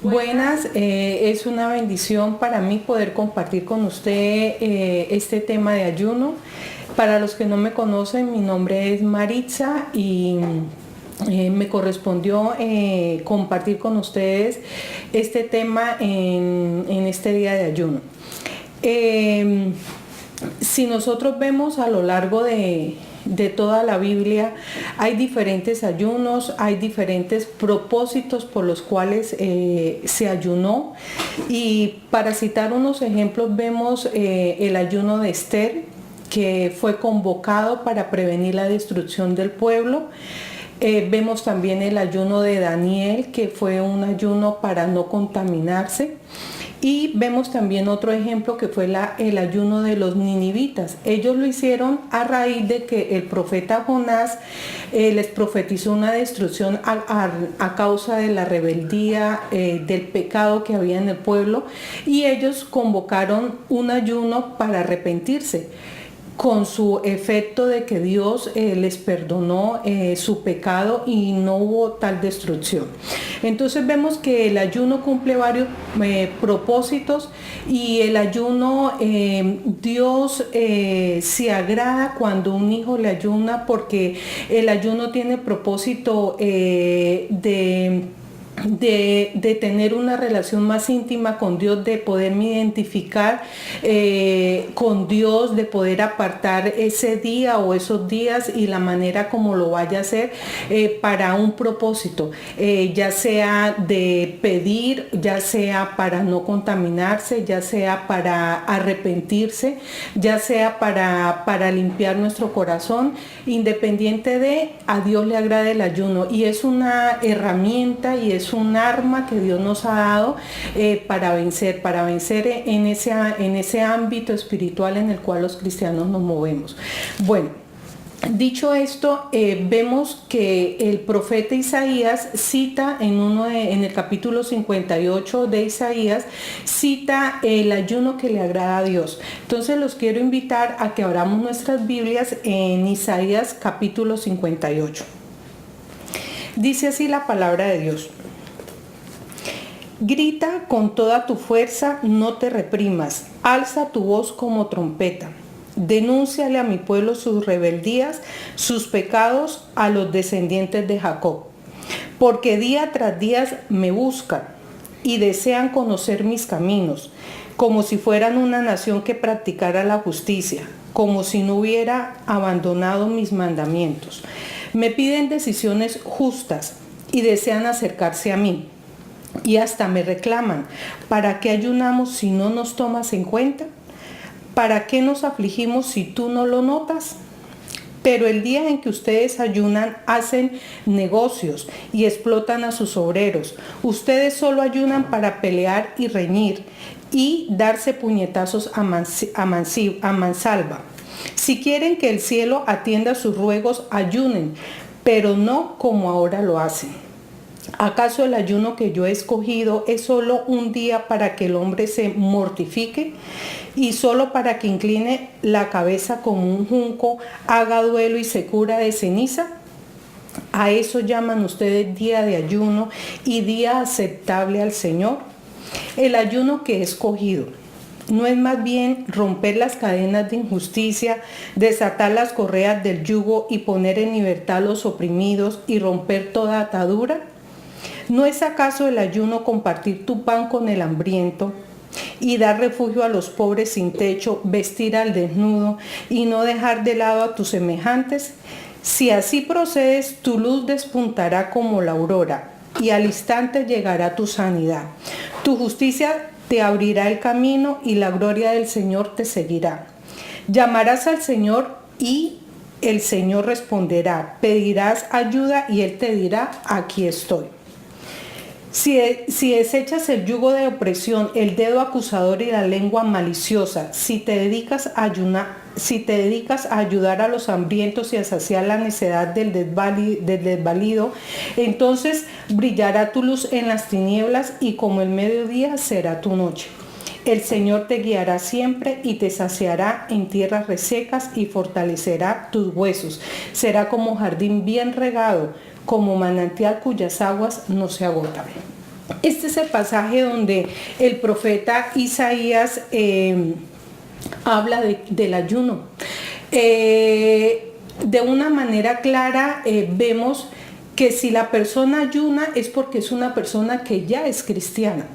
Buenas, es una bendición para mí poder compartir con usted este tema de ayuno. Para los que no me conocen, mi nombre es Maritza y me correspondió compartir con ustedes este tema en este día de ayuno. Si nosotros vemos a lo largo de toda la Biblia, hay diferentes ayunos, hay diferentes propósitos por los cuales se ayunó. Y para citar unos ejemplos, vemos el ayuno de Esther, que fue convocado para prevenir la destrucción del pueblo. Vemos también el ayuno de Daniel, que fue un ayuno para no contaminarse. Y vemos también otro ejemplo que fue el ayuno de los ninivitas. Ellos lo hicieron a raíz de que el profeta Jonás les profetizó una destrucción a causa de la rebeldía, del pecado que había en el pueblo, y ellos convocaron un ayuno para arrepentirse, con su efecto de que Dios les perdonó su pecado y no hubo tal destrucción. Entonces vemos que el ayuno cumple varios propósitos, y el ayuno, Dios se agrada cuando un hijo le ayuna, porque el ayuno tiene propósito de tener una relación más íntima con Dios, de poderme identificar con Dios, de poder apartar ese día o esos días y la manera como lo vaya a hacer para un propósito, ya sea de pedir, ya sea para no contaminarse, ya sea para arrepentirse, ya sea para limpiar nuestro corazón. Independiente de, a Dios le agrada el ayuno, y es una herramienta y es un arma que Dios nos ha dado para vencer en ese ámbito espiritual en el cual los cristianos nos movemos. Bueno, dicho esto, vemos que el profeta Isaías cita en el capítulo 58 de Isaías, cita el ayuno que le agrada a Dios. Entonces los quiero invitar a que abramos nuestras Biblias en Isaías capítulo 58. Dice así la palabra de Dios: grita con toda tu fuerza, no te reprimas, alza tu voz como trompeta. Denúnciale a mi pueblo sus rebeldías, sus pecados a los descendientes de Jacob. Porque día tras día me buscan y desean conocer mis caminos, como si fueran una nación que practicara la justicia, como si no hubiera abandonado mis mandamientos. Me piden decisiones justas y desean acercarse a mí. Y hasta me reclaman: ¿para qué ayunamos si no nos tomas en cuenta? ¿Para qué nos afligimos si tú no lo notas? Pero el día en que ustedes ayunan, hacen negocios y explotan a sus obreros. Ustedes solo ayunan para pelear y reñir y darse puñetazos a mansalva. Si quieren que el cielo atienda sus ruegos, ayunen, pero no como ahora lo hacen. ¿Acaso el ayuno que yo he escogido es solo un día para que el hombre se mortifique y solo para que incline la cabeza como un junco, haga duelo y se cura de ceniza? ¿A eso llaman ustedes día de ayuno y día aceptable al Señor? El ayuno que he escogido ¿no es más bien romper las cadenas de injusticia, desatar las correas del yugo y poner en libertad a los oprimidos y romper toda atadura? ¿No es acaso el ayuno compartir tu pan con el hambriento y dar refugio a los pobres sin techo, vestir al desnudo y no dejar de lado a tus semejantes? Si así procedes, tu luz despuntará como la aurora y al instante llegará tu sanidad. Tu justicia te abrirá el camino y la gloria del Señor te seguirá. Llamarás al Señor y el Señor responderá. Pedirás ayuda y Él te dirá: aquí estoy. Si desechas el yugo de opresión, el dedo acusador y la lengua maliciosa, si te dedicas a ayudar a los hambrientos y a saciar la necedad del desvalido, entonces brillará tu luz en las tinieblas y como el mediodía será tu noche. El Señor te guiará siempre y te saciará en tierras resecas y fortalecerá tus huesos. Será como jardín bien regado, como manantial cuyas aguas no se agotan. Este es el pasaje donde el profeta Isaías habla del ayuno. De una manera clara vemos que si la persona ayuna es porque es una persona que ya es cristiana,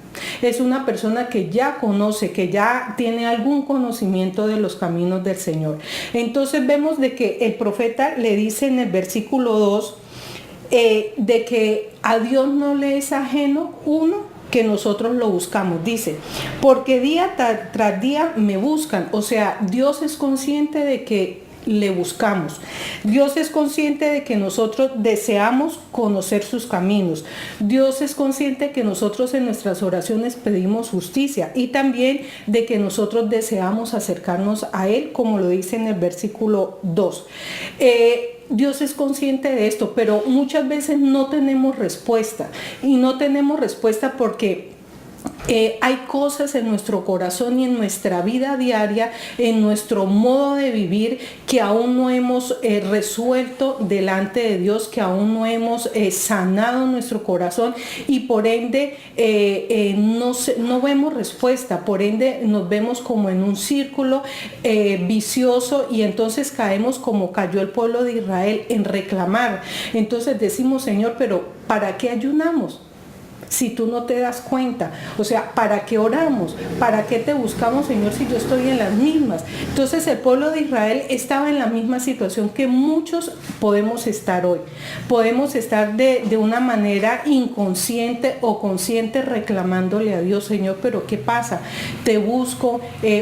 es una persona que ya conoce, que ya tiene algún conocimiento de los caminos del Señor. Entonces vemos de que el profeta le dice en el versículo 2 de que a Dios no le es ajeno uno que nosotros lo buscamos. Dice, porque día tras día me buscan. O sea, Dios es consciente de que le buscamos. Dios es consciente de que nosotros deseamos conocer sus caminos. Dios es consciente de que nosotros en nuestras oraciones pedimos justicia y también de que nosotros deseamos acercarnos a Él, como lo dice en el versículo 2. Dios es consciente de esto, pero muchas veces no tenemos respuesta. Y no tenemos respuesta porque hay cosas en nuestro corazón y en nuestra vida diaria, en nuestro modo de vivir, que aún no hemos resuelto delante de Dios, que aún no hemos sanado nuestro corazón y por ende no vemos respuesta, por ende nos vemos como en un círculo vicioso y entonces caemos como cayó el pueblo de Israel en reclamar. Entonces decimos, Señor, pero ¿para qué ayunamos? Si tú no te das cuenta, o sea, ¿para qué oramos? ¿Para qué te buscamos, Señor, si yo estoy en las mismas? Entonces el pueblo de Israel estaba en la misma situación que muchos podemos estar hoy. Podemos estar de una manera inconsciente o consciente reclamándole a Dios, Señor, pero ¿qué pasa? Te busco,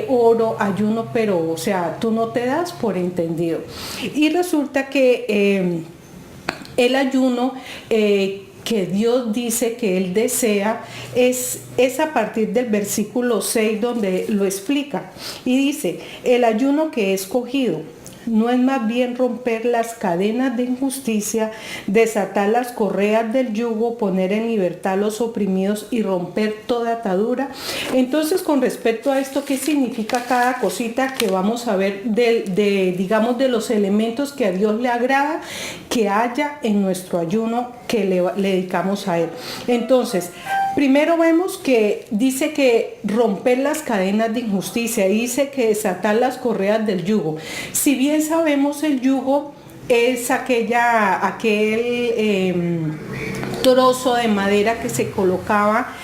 oro, ayuno, pero, o sea, tú no te das por entendido. Y resulta que el ayuno que Dios dice que Él desea es a partir del versículo 6 donde lo explica y dice, el ayuno que he escogido no es más bien romper las cadenas de injusticia, desatar las correas del yugo, poner en libertad a los oprimidos y romper toda atadura. Entonces, con respecto a esto, ¿qué significa cada cosita que vamos a ver digamos, de los elementos que a Dios le agrada que haya en nuestro ayuno que le dedicamos a Él? Entonces, primero vemos que dice que romper las cadenas de injusticia, dice que desatar las correas del yugo. Si bien sabemos el yugo es aquel trozo de madera que se colocaba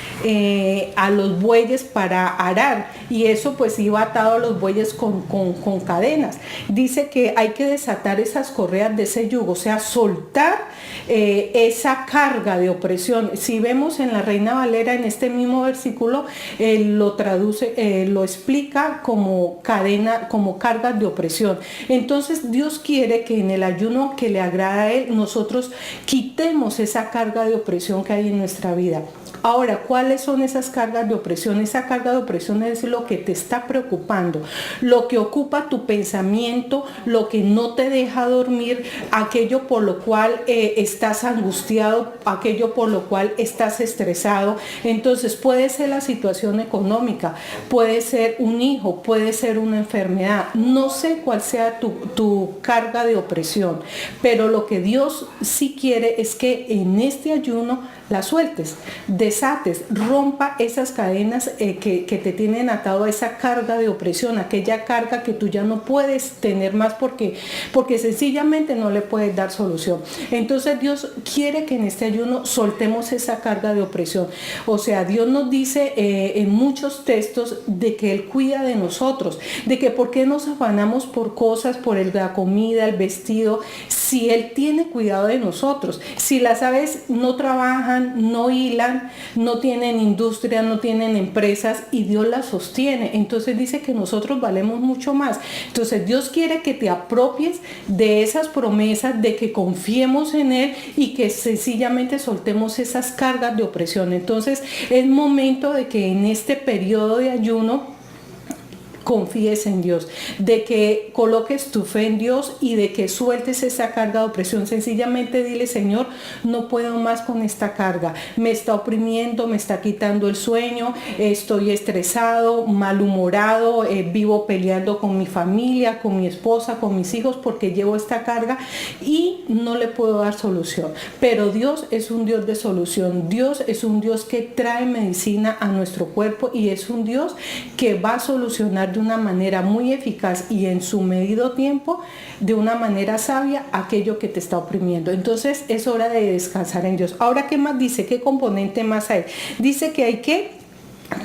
a los bueyes para arar y eso pues iba atado a los bueyes con cadenas. Dice que hay que desatar esas correas de ese yugo, o sea, soltar esa carga de opresión. Si vemos en la Reina Valera en este mismo versículo, lo traduce, lo explica como cadena, como cargas de opresión. Entonces Dios quiere que en el ayuno que le agrada a Él, nosotros quitemos esa carga de opresión que hay en nuestra vida. Ahora, ¿cuáles son esas cargas de opresión? Esa carga de opresión es lo que te está preocupando, lo que ocupa tu pensamiento, lo que no te deja dormir, aquello por lo cual estás angustiado, aquello por lo cual estás estresado. Entonces puede ser la situación económica, puede ser un hijo, puede ser una enfermedad. No sé cuál sea tu carga de opresión, pero lo que Dios sí quiere es que en este ayuno la sueltes, desates, rompa esas cadenas que te tienen atado a esa carga de opresión, aquella carga que tú ya no puedes tener más porque sencillamente no le puedes dar solución. Entonces Dios quiere que en este ayuno soltemos esa carga de opresión. O sea, Dios nos dice en muchos textos de que Él cuida de nosotros, de que por qué nos afanamos por cosas, por la comida, el vestido, si Él tiene cuidado de nosotros. Si las aves no trabajan, no hilan, no tienen industria, no tienen empresas y Dios las sostiene. Entonces dice que nosotros valemos mucho más. Entonces Dios quiere que te apropies de esas promesas, de que confiemos en Él y que sencillamente soltemos esas cargas de opresión. Entonces es momento de que en este periodo de ayuno confíes en Dios, de que coloques tu fe en Dios y de que sueltes esa carga de opresión. Sencillamente dile: Señor, no puedo más con esta carga, me está oprimiendo, me está quitando el sueño, estoy estresado, malhumorado, vivo peleando con mi familia, con mi esposa, con mis hijos, porque llevo esta carga y no le puedo dar solución. Pero Dios es un Dios de solución. Dios es un Dios que trae medicina a nuestro cuerpo y es un Dios que va a solucionar de una manera muy eficaz y en su medido tiempo, de una manera sabia, aquello que te está oprimiendo. Entonces es hora de descansar en Dios. Ahora, ¿qué más dice? ¿Qué componente más hay? Dice que hay que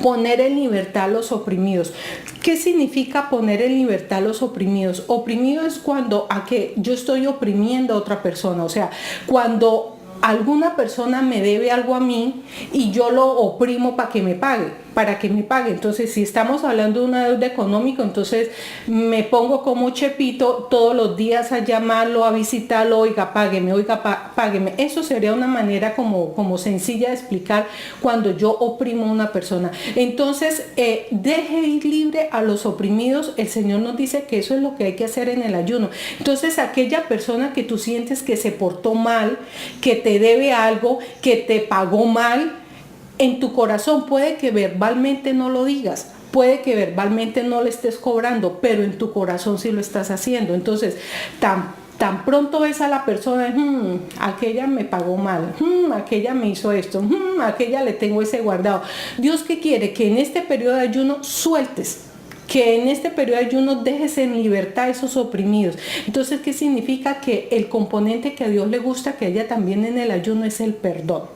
poner en libertad a los oprimidos. ¿Qué significa poner en libertad a los oprimidos? Oprimido es cuando yo estoy oprimiendo a otra persona. O sea, cuando alguna persona me debe algo a mí y yo lo oprimo para que me pague. Entonces, si estamos hablando de una deuda económica, entonces me pongo como Chepito todos los días a llamarlo, a visitarlo: oiga, págueme. Eso sería una manera como sencilla de explicar cuando yo oprimo a una persona. Entonces, deje ir libre a los oprimidos. El Señor nos dice que eso es lo que hay que hacer en el ayuno. Entonces, aquella persona que tú sientes que se portó mal, que te debe algo, que te pagó mal, en tu corazón, puede que verbalmente no lo digas, puede que verbalmente no le estés cobrando, pero en tu corazón sí lo estás haciendo. Entonces, tan pronto ves a la persona: aquella me pagó mal, aquella me hizo esto, aquella le tengo ese guardado. Dios, ¿qué quiere? Que en este periodo de ayuno sueltes, que en este periodo de ayuno dejes en libertad a esos oprimidos. Entonces, ¿qué significa? Que el componente que a Dios le gusta que haya también en el ayuno es el perdón.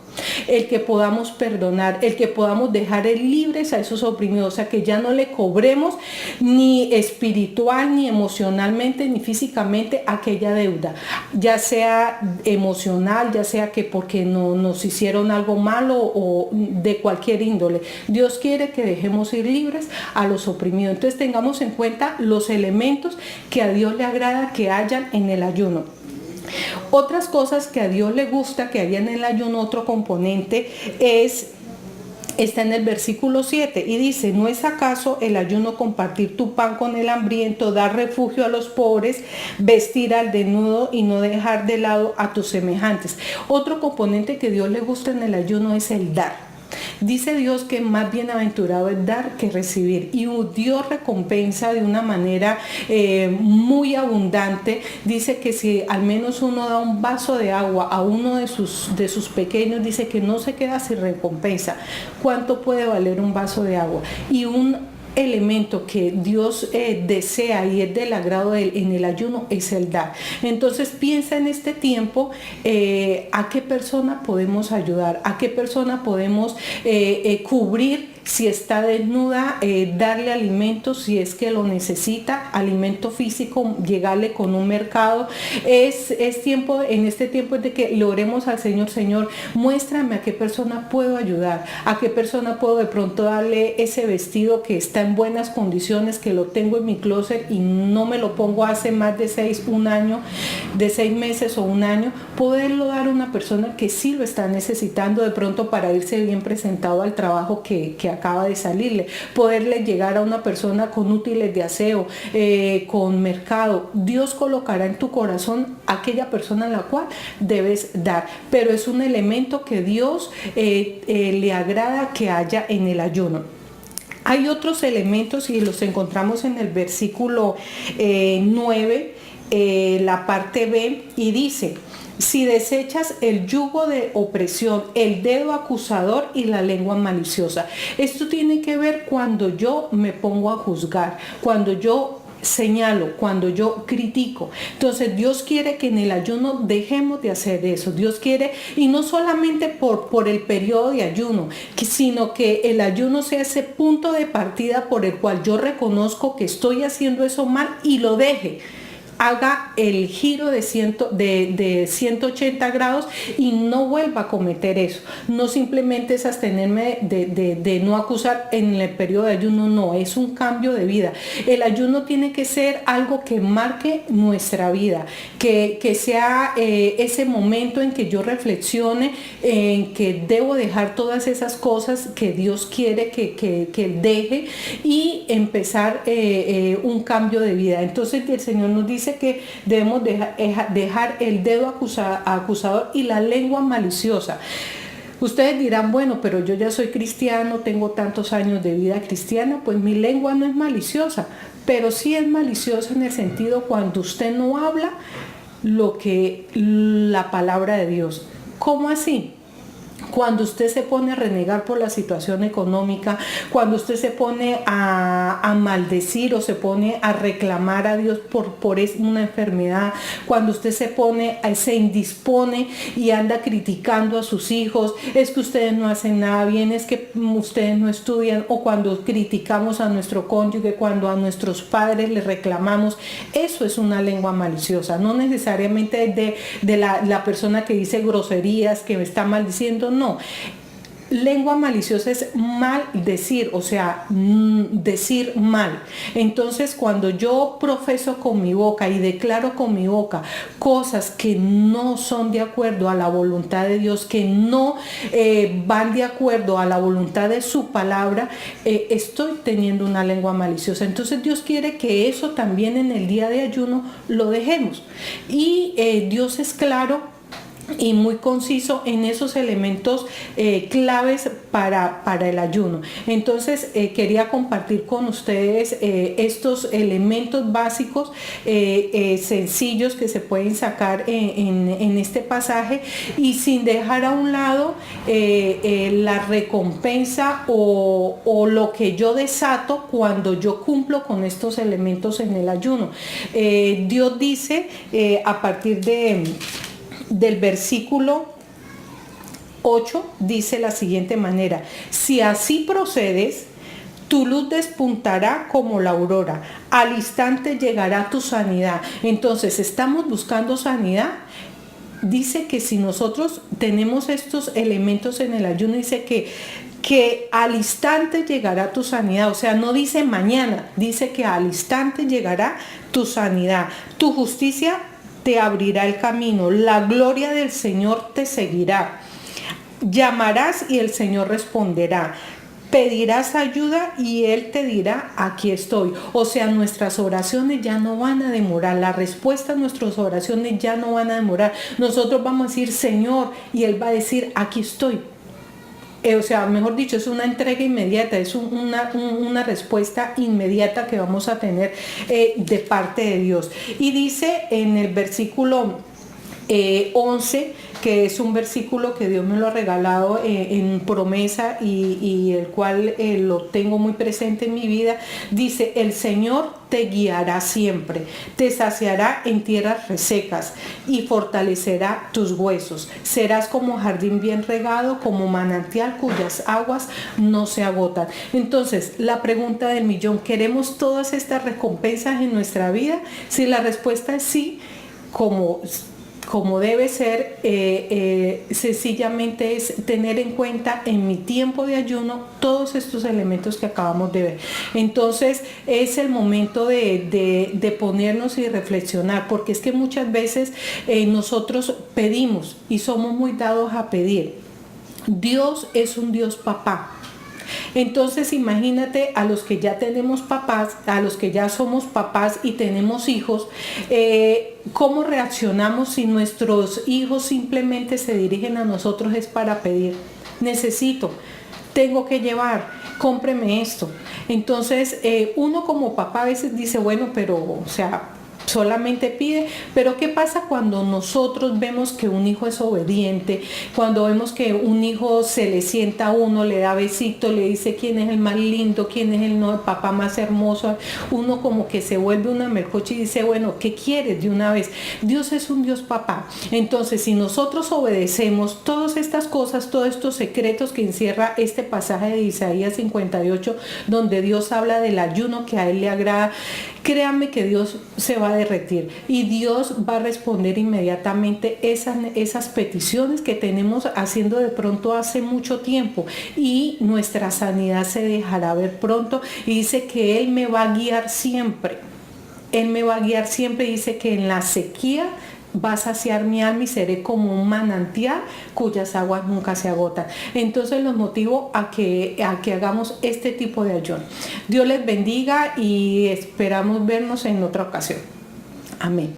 El que podamos perdonar, el que podamos dejar libres a esos oprimidos, o sea, que ya no le cobremos ni espiritual, ni emocionalmente, ni físicamente aquella deuda, ya sea emocional, ya sea que porque no nos hicieron algo malo o de cualquier índole. Dios quiere que dejemos ir libres a los oprimidos. Entonces, tengamos en cuenta los elementos que a Dios le agrada que hayan en el ayuno. Otras cosas que a Dios le gusta que haya en el ayuno, otro componente está en el versículo 7 y dice: ¿no es acaso el ayuno compartir tu pan con el hambriento, dar refugio a los pobres, vestir al desnudo y no dejar de lado a tus semejantes? Otro componente que Dios le gusta en el ayuno es el dar. Dice Dios que más bienaventurado es dar que recibir, y Dios recompensa de una manera muy abundante. Dice que si al menos uno da un vaso de agua a uno de sus pequeños, dice que no se queda sin recompensa. ¿Cuánto puede valer un vaso de agua? Y un elemento que Dios desea y es del agrado de él en el ayuno es el dar. Entonces, piensa en este tiempo a qué persona podemos ayudar, a qué persona podemos cubrir si está desnuda, darle alimento si es que lo necesita, alimento físico, llegarle con un mercado. Es tiempo, en este tiempo es de que le oremos al Señor: Señor, muéstrame a qué persona puedo ayudar, a qué persona puedo de pronto darle ese vestido que está en buenas condiciones, que lo tengo en mi closet y no me lo pongo hace más de 6 meses o un año, poderlo dar a una persona que sí lo está necesitando de pronto para irse bien presentado al trabajo que acaba de salirle, poderle llegar a una persona con útiles de aseo, con mercado. Dios colocará en tu corazón aquella persona a la cual debes dar, pero es un elemento que Dios le agrada que haya en el ayuno. Hay otros elementos y los encontramos en el versículo 9, la parte B, y dice: si desechas el yugo de opresión, el dedo acusador y la lengua maliciosa. Esto tiene que ver cuando yo me pongo a juzgar, cuando yo señalo, cuando yo critico. Entonces, Dios quiere que en el ayuno dejemos de hacer eso. Dios quiere, y no solamente por el periodo de ayuno, sino que el ayuno sea ese punto de partida por el cual yo reconozco que estoy haciendo eso mal y lo deje. haga el giro de 180 grados y no vuelva a cometer eso. No simplemente es abstenerme de no acusar en el periodo de ayuno, no, es un cambio de vida. El ayuno tiene que ser algo que marque nuestra vida, que sea ese momento en que yo reflexione, en que debo dejar todas esas cosas que Dios quiere que deje y empezar un cambio de vida. Entonces el Señor nos dice que debemos dejar el dedo acusador y la lengua maliciosa. Ustedes dirán, bueno, pero yo ya soy cristiano, tengo tantos años de vida cristiana, pues mi lengua no es maliciosa, pero sí es maliciosa en el sentido cuando usted no habla lo que la palabra de Dios. ¿Cómo así? Cuando usted se pone a renegar por la situación económica, cuando usted se pone a maldecir o se pone a reclamar a Dios por una enfermedad, cuando usted se indispone y anda criticando a sus hijos, es que ustedes no hacen nada bien, es que ustedes no estudian, o cuando criticamos a nuestro cónyuge, cuando a nuestros padres les reclamamos, eso es una lengua maliciosa. No necesariamente de la persona que dice groserías, que me está maldiciendo, no. Lengua maliciosa es maldecir, o sea, decir mal. Entonces, cuando yo profeso con mi boca y declaro con mi boca cosas que no son de acuerdo a la voluntad de Dios, que no van de acuerdo a la voluntad de su palabra, estoy teniendo una lengua maliciosa. Entonces, Dios quiere que eso también en el día de ayuno lo dejemos. Y Dios es claro y muy conciso en esos elementos claves para el ayuno. Entonces quería compartir con ustedes estos elementos básicos sencillos que se pueden sacar en este pasaje, y sin dejar a un lado la recompensa o lo que yo desato cuando yo cumplo con estos elementos en el ayuno. Dios dice a partir del versículo 8, dice la siguiente manera: si así procedes, tu luz despuntará como la aurora, al instante llegará tu sanidad. Entonces, estamos buscando sanidad. Dice que si nosotros tenemos estos elementos en el ayuno, dice que al instante llegará tu sanidad. O sea, no dice mañana, dice que al instante llegará tu sanidad. Tu justicia te abrirá el camino, la gloria del Señor te seguirá. Llamarás y el Señor responderá. Pedirás ayuda y Él te dirá, aquí estoy. O sea, nuestras oraciones ya no van a demorar, la respuesta a nuestras oraciones ya no van a demorar. Nosotros vamos a decir, Señor, y Él va a decir, aquí estoy. O sea, mejor dicho, es una entrega inmediata, es una respuesta inmediata que vamos a tener de parte de Dios. Y dice en el versículo 11, que es un versículo que Dios me lo ha regalado en promesa y el cual lo tengo muy presente en mi vida. Dice: el Señor te guiará siempre, te saciará en tierras resecas y fortalecerá tus huesos. Serás como jardín bien regado, como manantial cuyas aguas no se agotan. Entonces, la pregunta del millón: ¿queremos todas estas recompensas en nuestra vida? Si la respuesta es sí, como debe ser, sencillamente es tener en cuenta en mi tiempo de ayuno todos estos elementos que acabamos de ver. Entonces es el momento de ponernos y reflexionar, porque es que muchas veces nosotros pedimos y somos muy dados a pedir. Dios es un Dios papá. Entonces imagínate a los que ya tenemos papás, a los que ya somos papás y tenemos hijos, ¿cómo reaccionamos si nuestros hijos simplemente se dirigen a nosotros es para pedir? Necesito, tengo que llevar, cómpreme esto. Entonces uno como papá a veces dice, bueno, pero o sea, solamente pide. Pero ¿qué pasa cuando nosotros vemos que un hijo es obediente? Cuando vemos que un hijo se le sienta a uno, le da besito, le dice quién es el más lindo, quién es el papá más hermoso. Uno como que se vuelve una melcocha y dice, bueno, ¿qué quieres de una vez? Dios es un Dios papá. Entonces, si nosotros obedecemos todas estas cosas, todos estos secretos que encierra este pasaje de Isaías 58, donde Dios habla del ayuno que a Él le agrada, créanme que Dios se va a derretir y Dios va a responder inmediatamente esas peticiones que tenemos haciendo de pronto hace mucho tiempo, y nuestra sanidad se dejará ver pronto. Y dice que Él me va a guiar siempre. Él me va a guiar siempre. Dice que en la sequía va a saciar mi alma y seré como un manantial cuyas aguas nunca se agotan. Entonces los motivo a que hagamos este tipo de ayuno. Dios les bendiga y esperamos vernos en otra ocasión. Amén.